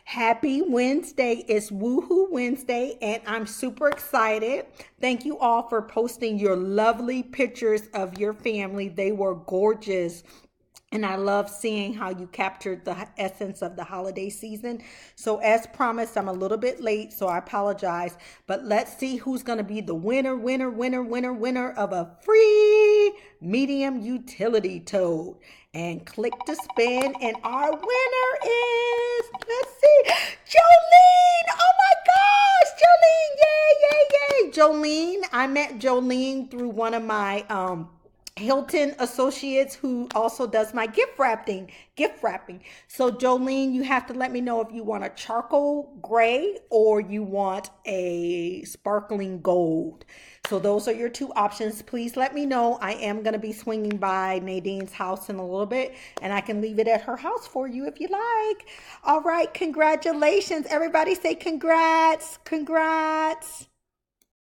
Happy Wednesday. It's Woohoo Wednesday, and I'm super excited. Thank you all for posting your lovely pictures of your family. They were gorgeous. And I love seeing how you captured the essence of the holiday season. So, as promised, I'm a little bit late, so I apologize. But let's see who's going to be the winner of a free medium utility tote. And click to spin, and our winner is, let's see, Jolene. Oh my gosh, Jolene. Yay, yay, yay. Jolene, I met Jolene through one of my Hilton associates who also does my gift wrapping. So Jolene, you have to let me know if you want a charcoal gray or you want a sparkling gold. So those are your two options. Please let me know. I am going to be swinging by Nadine's house in a little bit, and I can leave it at her house for you if you like. All right, congratulations. Everybody say congrats. Congrats.